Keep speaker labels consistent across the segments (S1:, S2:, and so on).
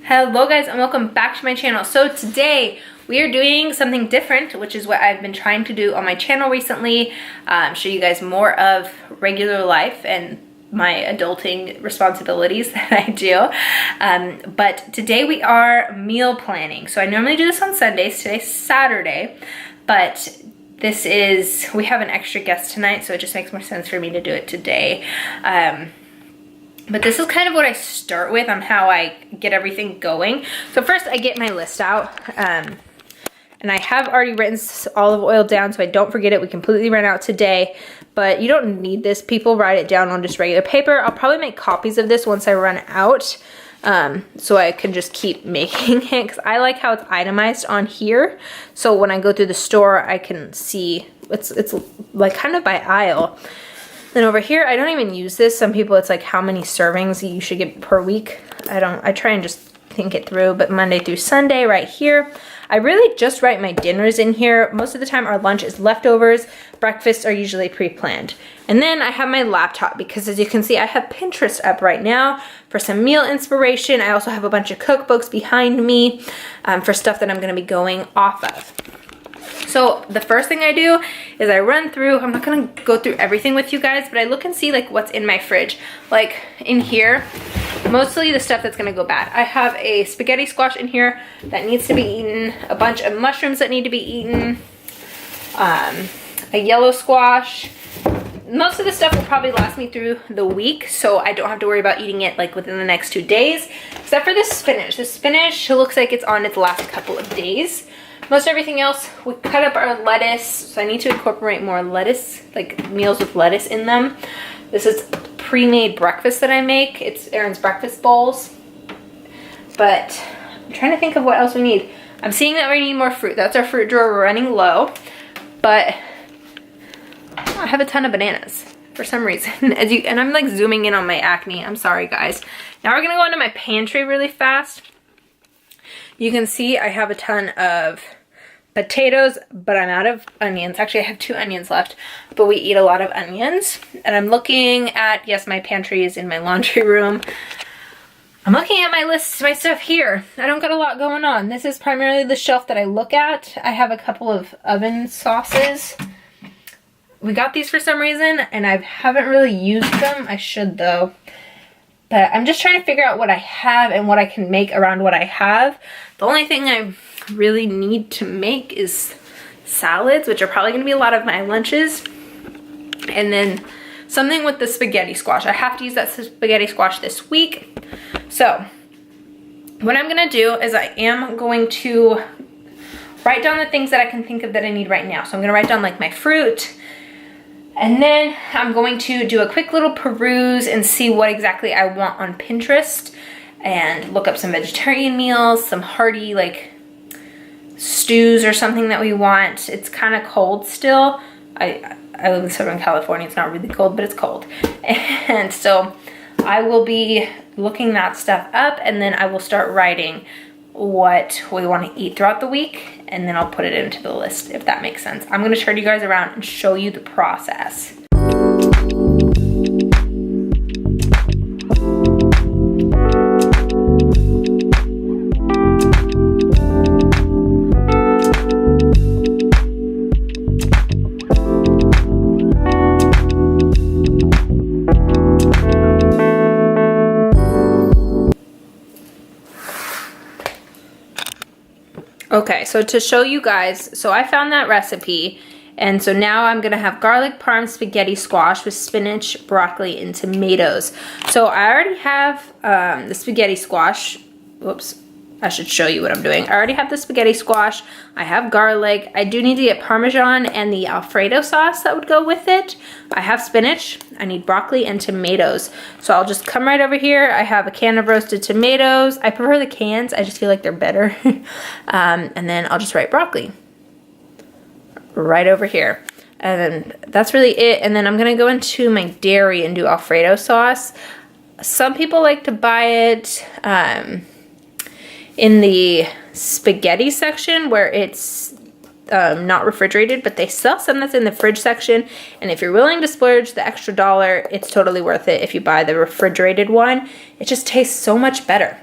S1: Hello guys and welcome back to my channel. So today we are doing something different, which is what I've been trying to do on my channel recently. Show you guys more of regular life and my adulting responsibilities that I do. But today we are meal planning. So I normally do this on Sundays. Today's Saturday, but we have an extra guest tonight, so it just makes more sense for me to do it today. But this is kind of what I start with on how I get everything going. So first I get my list out, and I have already written olive oil down so I don't forget it. We completely ran out today, but you don't need this. People write it down on just regular paper. I'll probably make copies of this once I run out, so I can just keep making it, because I like how it's itemized on here. So when I go through the store, I can see it's like kind of by aisle. Then over here, I don't even use this. Some people, it's like how many servings you should get per week. I try and just think it through, but Monday through Sunday right here. I really just write my dinners in here. Most of the time our lunch is leftovers. Breakfasts are usually pre-planned. And then I have my laptop because, as you can see, I have Pinterest up right now for some meal inspiration. I also have a bunch of cookbooks behind me for stuff that I'm gonna be going off of. So the first thing I do is I run through, I'm not gonna go through everything with you guys, but I look and see like what's in my fridge. Like in here, mostly the stuff that's gonna go bad. I have a spaghetti squash in here that needs to be eaten, a bunch of mushrooms that need to be eaten, a yellow squash. Most of the stuff will probably last me through the week, so I don't have to worry about eating it like within the next 2 days, except for this spinach. The spinach looks like it's on its last couple of days. Most everything else, we cut up our lettuce, so I need to incorporate more lettuce, like meals with lettuce in them. This is pre-made breakfast that I make. It's Aaron's breakfast bowls. But I'm trying to think of what else we need. I'm seeing that we need more fruit. That's our fruit drawer. We're running low. But I have a ton of bananas for some reason. And I'm like zooming in on my acne. I'm sorry, guys. Now we're going to go into my pantry really fast. You can see I have a ton of potatoes, but I'm out of onions. Actually, I have 2 onions left, but we eat a lot of onions. And I'm looking at, yes, my pantry is in my laundry room. I'm looking at my list, my stuff here. I don't got a lot going on. This is primarily the shelf that I look at. I have a couple of oven sauces. We got these for some reason, and I haven't really used them. I should, though. But I'm just trying to figure out what I have and what I can make around what I have. The only thing I really need to make is salads, which are probably going to be a lot of my lunches. And then something with the spaghetti squash. I have to use that spaghetti squash this week. So what I'm going to do is I am going to write down the things that I can think of that I need right now. So I'm going to write down like my fruit. And then I'm going to do a quick little peruse and see what exactly I want on Pinterest and look up some vegetarian meals, some hearty like stews or something that we want. It's kind of cold still. I live in Southern California. It's not really cold, but it's cold. And so I will be looking that stuff up, and then I will start writing what we want to eat throughout the week, and then I'll put it into the list, if that makes sense. I'm going to turn you guys around and show you the process. Okay, so to show you guys, so I found that recipe, and so now I'm gonna have garlic parm spaghetti squash with spinach, broccoli, and tomatoes. So I already have the spaghetti squash. Whoops, I should show you what I'm doing. I already have the spaghetti squash. I have garlic. I do need to get Parmesan and the Alfredo sauce that would go with it. I have spinach. I need broccoli and tomatoes. So I'll just come right over here. I have a can of roasted tomatoes. I prefer the cans. I just feel like they're better. And then I'll just write broccoli right over here. And then that's really it. And then I'm gonna go into my dairy and do Alfredo sauce. Some people like to buy it in the spaghetti section where it's not refrigerated, but they sell some that's in the fridge section, and if you're willing to splurge the extra $1, it's totally worth it if you buy the refrigerated one. It just tastes so much better.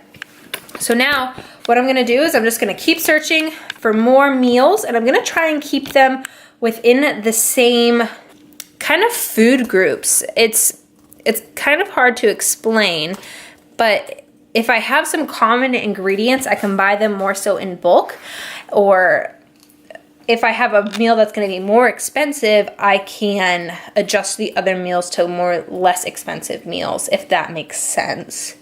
S1: So now what I'm gonna do is I'm just gonna keep searching for more meals, and I'm gonna try and keep them within the same kind of food groups. It's kind of hard to explain, but if I have some common ingredients, I can buy them more so in bulk, or if I have a meal that's gonna be more expensive, I can adjust the other meals to more less expensive meals, if that makes sense.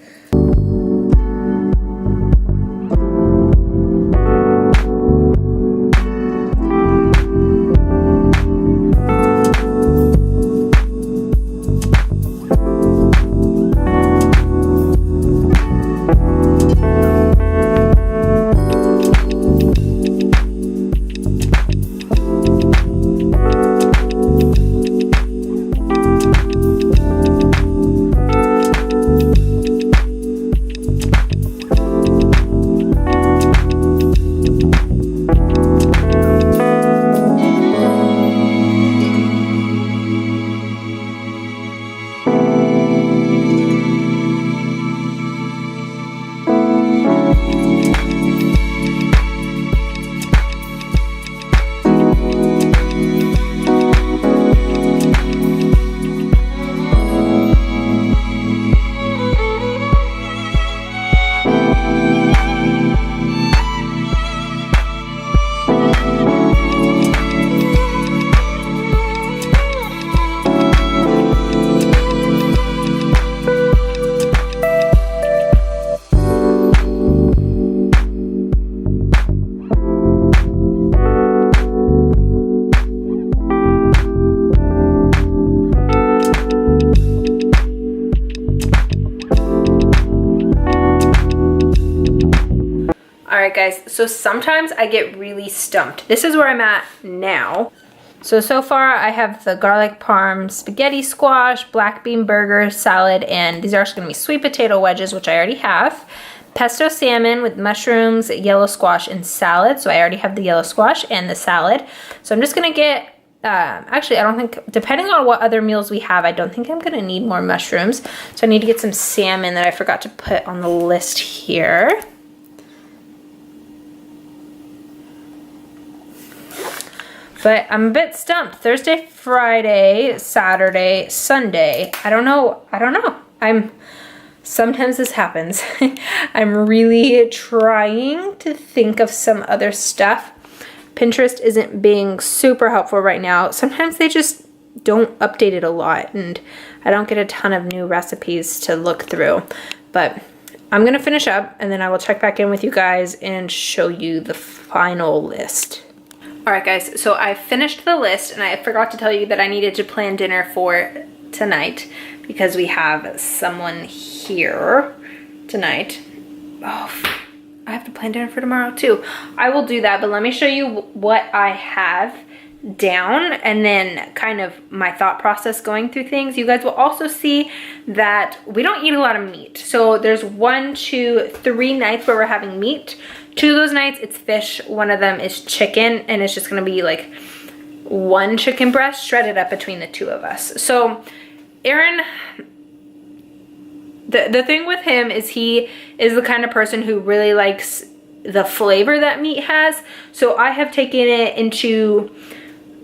S1: Alright guys, so sometimes I get really stumped. This is where I'm at now. So far I have the garlic parm spaghetti squash, black bean burger, salad, and these are actually going to be sweet potato wedges, which I already have. Pesto salmon with mushrooms, yellow squash, and salad. So I already have the yellow squash and the salad. So I'm just going to get, actually I don't think, depending on what other meals we have, I don't think I'm going to need more mushrooms. So I need to get some salmon that I forgot to put on the list here. But I'm a bit stumped. Thursday, Friday, Saturday, Sunday. I don't know. Sometimes this happens. I'm really trying to think of some other stuff. Pinterest isn't being super helpful right now. Sometimes they just don't update it a lot, and I don't get a ton of new recipes to look through. But I'm gonna finish up, and then I will check back in with you guys and show you the final list. Alright guys, so I finished the list, and I forgot to tell you that I needed to plan dinner for tonight because we have someone here tonight. Oh, I have to plan dinner for tomorrow too. I will do that, but let me show you what I have down and then kind of my thought process going through things. You guys will also see that we don't eat a lot of meat. So there's 1, 2, 3 nights where we're having meat. 2 of those nights it's fish, 1 of them is chicken, and it's just gonna be like 1 chicken breast shredded up between the 2 of us. So Aaron, the thing with him is he is the kind of person who really likes the flavor that meat has. So I have taken it into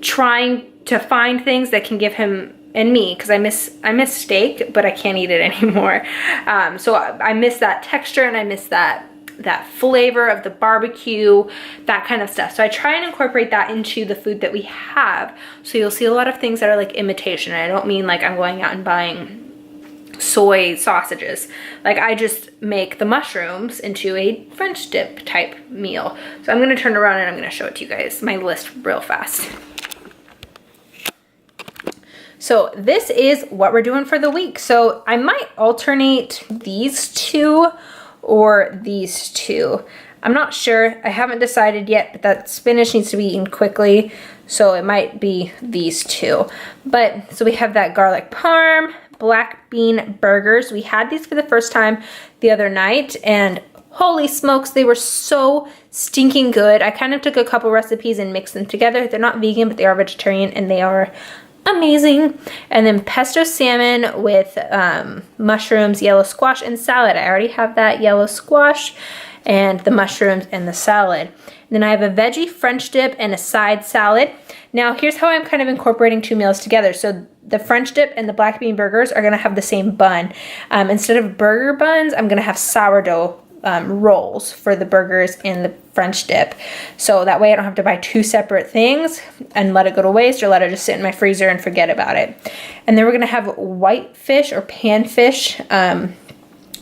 S1: trying to find things that can give him and me, because I miss steak, but I can't eat it anymore. So I miss that texture, and I miss that flavor of the barbecue, that kind of stuff. So I try and incorporate that into the food that we have. So you'll see a lot of things that are like imitation. And I don't mean like I'm going out and buying soy sausages. Like I just make the mushrooms into a French dip type meal. So I'm gonna turn around and I'm gonna show it to you guys, my list real fast. So this is what we're doing for the week. So I might alternate these 2 or these 2. I'm not sure. I haven't decided yet, but that spinach needs to be eaten quickly, so it might be these 2. But so we have that garlic parm, black bean burgers. We had these for the first time the other night, and holy smokes, they were so stinking good. I kind of took a couple recipes and mixed them together. They're not vegan, but they are vegetarian, and they are amazing. And then pesto salmon with mushrooms, yellow squash, and salad. I already have that yellow squash and the mushrooms and the salad. Then I have a veggie French dip and a side salad. Now here's how I'm kind of incorporating 2 meals together. So the French dip and the black bean burgers are gonna have the same bun. Instead of burger buns, I'm gonna have sourdough rolls for the burgers and the French dip. So that way I don't have to buy 2 separate things and let it go to waste or let it just sit in my freezer and forget about it. And then we're gonna have white fish or panfish.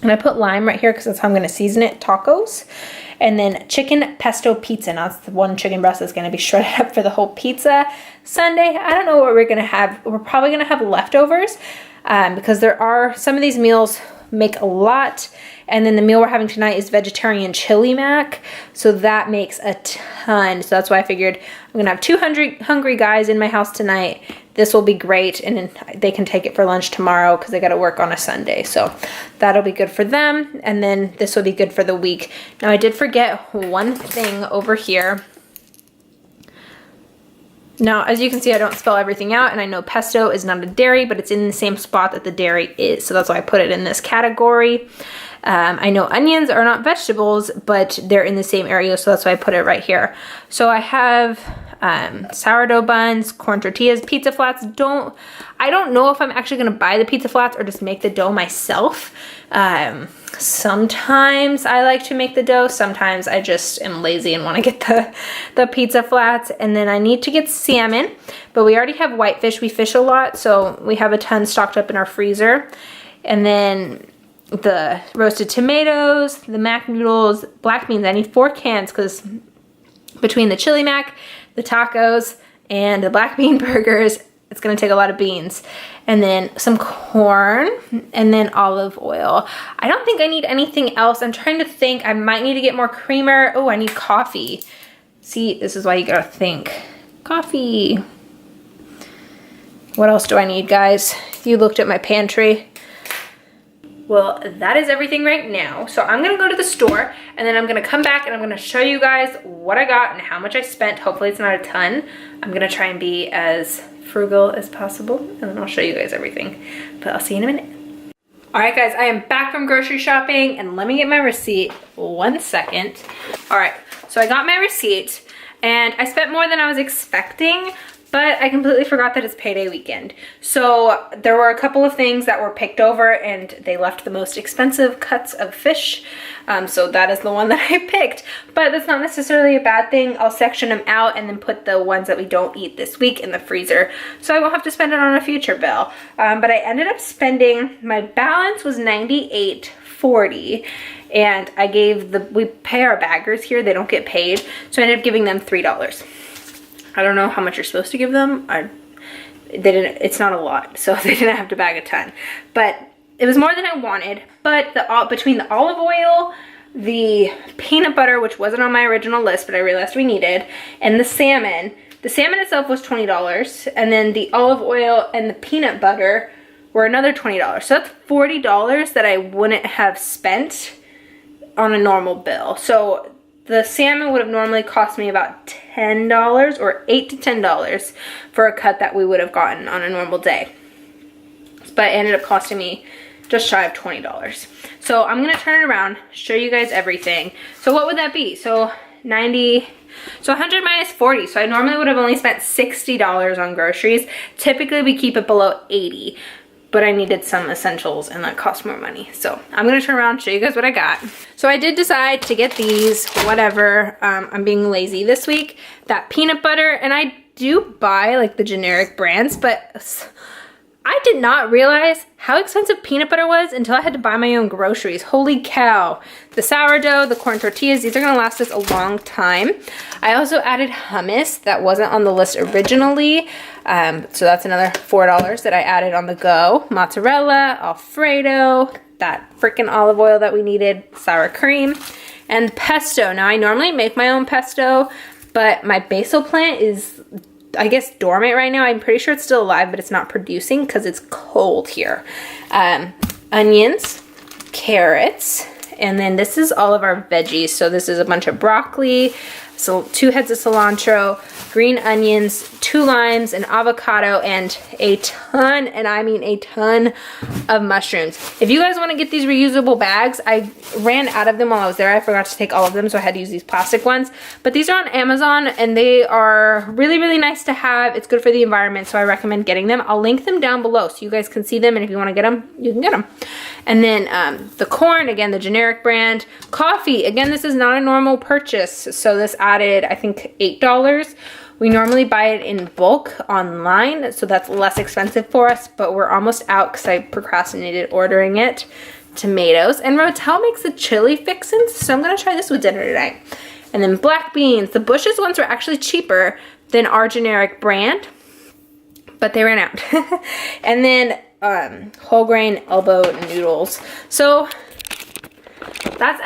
S1: And I put lime right here because that's how I'm gonna season it, tacos. And then chicken pesto pizza. Now it's the one chicken breast that's gonna be shredded up for the whole pizza. Sunday, I don't know what we're gonna have. We're probably gonna have leftovers because there are, some of these meals make a lot. And then the meal we're having tonight is vegetarian chili mac. So that makes a ton. So that's why I figured I'm gonna have 2 hungry guys in my house tonight. This will be great, and then they can take it for lunch tomorrow because they got to work on a Sunday. So that'll be good for them, and then this will be good for the week. Now I did forget one thing over here. Now, as you can see, I don't spell everything out, and I know pesto is not a dairy, but it's in the same spot that the dairy is. So that's why I put it in this category. I know onions are not vegetables, but they're in the same area, so that's why I put it right here. So I have sourdough buns, corn tortillas, pizza flats. I don't know if I'm actually gonna buy the pizza flats or just make the dough myself. Sometimes I like to make the dough, sometimes I just am lazy and wanna get the pizza flats. And then I need to get salmon, but we already have whitefish. We fish a lot, so we have a ton stocked up in our freezer. And then the roasted tomatoes, the mac noodles, black beans. I need 4 cans because between the chili mac, the tacos, and the black bean burgers, it's gonna take a lot of beans. And then some corn, and then olive oil. I don't think I need anything else. I'm trying to think. I might need to get more creamer. Oh, I need coffee. See, this is why you gotta think. Coffee. What else do I need, guys? You looked at my pantry. Well, that is everything right now. So I'm gonna go to the store and then I'm gonna come back and I'm gonna show you guys what I got and how much I spent. Hopefully it's not a ton. I'm gonna try and be as frugal as possible and then I'll show you guys everything. But I'll see you in a minute. All right, guys, I am back from grocery shopping and let me get my receipt. 1 second. All right, so I got my receipt and I spent more than I was expecting, but I completely forgot that it's payday weekend. So there were a couple of things that were picked over and they left the most expensive cuts of fish. So that is the one that I picked, but that's not necessarily a bad thing. I'll section them out and then put the ones that we don't eat this week in the freezer. So I won't have to spend it on a future bill. But I ended up spending, my balance was $98.40. And I gave we pay our baggers here, they don't get paid. So I ended up giving them $3. I don't know how much you're supposed to give them. It's not a lot, so they didn't have to bag a ton. But it was more than I wanted. But between the olive oil, the peanut butter, which wasn't on my original list, but I realized we needed, and the salmon itself was $20, and then the olive oil and the peanut butter were another $20. So that's $40 that I wouldn't have spent on a normal bill. So the salmon would have normally cost me about $10 or $8 to $10 for a cut that we would have gotten on a normal day. But it ended up costing me just shy of $20. So I'm gonna turn it around, show you guys everything. So what would that be? So 100 minus 40. So I normally would have only spent $60 on groceries. Typically we keep it below 80. But I needed some essentials and that cost more money. So I'm gonna turn around and show you guys what I got. So I did decide to get these, whatever. I'm being lazy this week. That peanut butter, and I do buy like the generic brands, but I did not realize how expensive peanut butter was until I had to buy my own groceries. Holy cow. The sourdough, the corn tortillas, these are gonna last us a long time. I also added hummus that wasn't on the list originally. So that's another $4 that I added on the go. Mozzarella, Alfredo, that freaking olive oil that we needed, sour cream, and pesto. Now I normally make my own pesto, but my basil plant is, I guess, dormant right now. I'm pretty sure it's still alive, but it's not producing because it's cold here. Onions, carrots, and then this is all of our veggies. So this is a bunch of broccoli, So 2 heads of cilantro, green onions, 2 limes, an avocado, and a ton, and I mean a ton of mushrooms. If you guys want to get these reusable bags, I ran out of them while I was there. I forgot to take all of them, so I had to use these plastic ones. But these are on Amazon, and they are really, really nice to have. It's good for the environment, so I recommend getting them. I'll link them down below so you guys can see them, and if you want to get them, you can get them. And then the corn, again, the generic brand. Coffee, again, this is not a normal purchase, so this added, I think, $8. We normally buy it in bulk online, so that's less expensive for us, but we're almost out because I procrastinated ordering it. Tomatoes, and Rotel makes the chili fixins, so I'm gonna try this with dinner tonight. And then black beans. The Bush's ones were actually cheaper than our generic brand, but they ran out. And then whole grain elbow noodles. So that's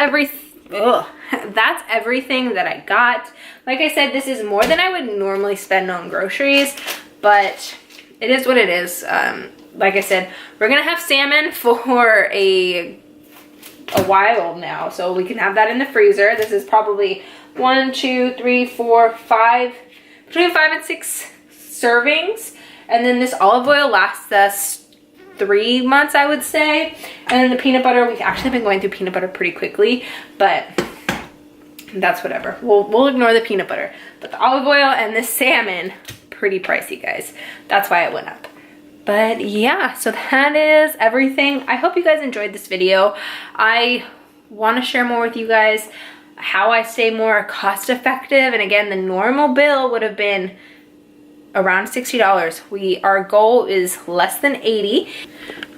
S1: that's everything that I got. Like I said, this is more than I would normally spend on groceries, but it is what it is. Like I said, we're gonna have salmon for a while now, so we can have that in the freezer. This is probably 1, 2, 3, 4, 5, between 5 and 6 servings. And then this olive oil lasts us 3 months, I would say. And then the peanut butter, we've actually been going through peanut butter pretty quickly, but that's whatever. We'll ignore the peanut butter. But the olive oil and the salmon, pretty pricey, guys. That's why it went up. But yeah, so that is everything. I hope you guys enjoyed this video. I want to share more with you guys how I stay more cost effective. And again, the normal bill would have been around $60. Our goal is less than 80.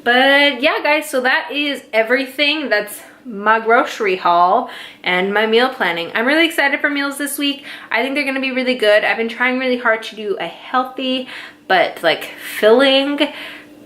S1: But yeah, guys, so that is everything. That's my grocery haul and my meal planning. I'm really excited for meals this week. I think they're gonna be really good. I've been trying really hard to do a healthy but like filling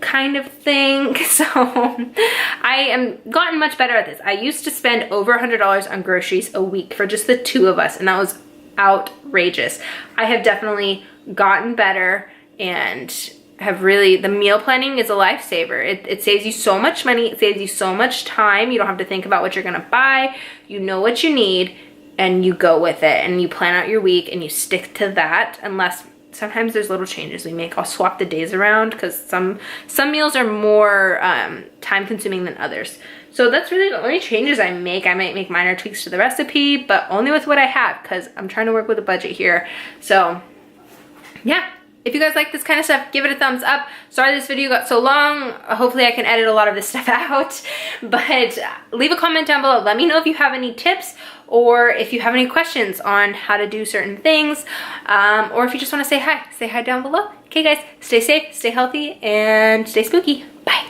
S1: kind of thing. So I am gotten much better at this. I used to spend over $100 on groceries a week for just the 2 of us, and that was outrageous. I have definitely gotten better and have really, the meal planning is a lifesaver. It saves you so much money. It saves you so much time. You don't have to think about what you're gonna buy. You know what you need and you go with it, and you plan out your week and you stick to that, unless sometimes there's little changes we make. I'll swap the days around because some meals are more time consuming than others. So that's really the only changes I make. I might make minor tweaks to the recipe, but only with what I have because I'm trying to work with a budget here. So yeah. If you guys like this kind of stuff, give it a thumbs up. Sorry this video got so long. Hopefully I can edit a lot of this stuff out. But leave a comment down below. Let me know if you have any tips or if you have any questions on how to do certain things. Or if you just want to say hi down below. Okay guys, stay safe, stay healthy, and stay spooky. Bye.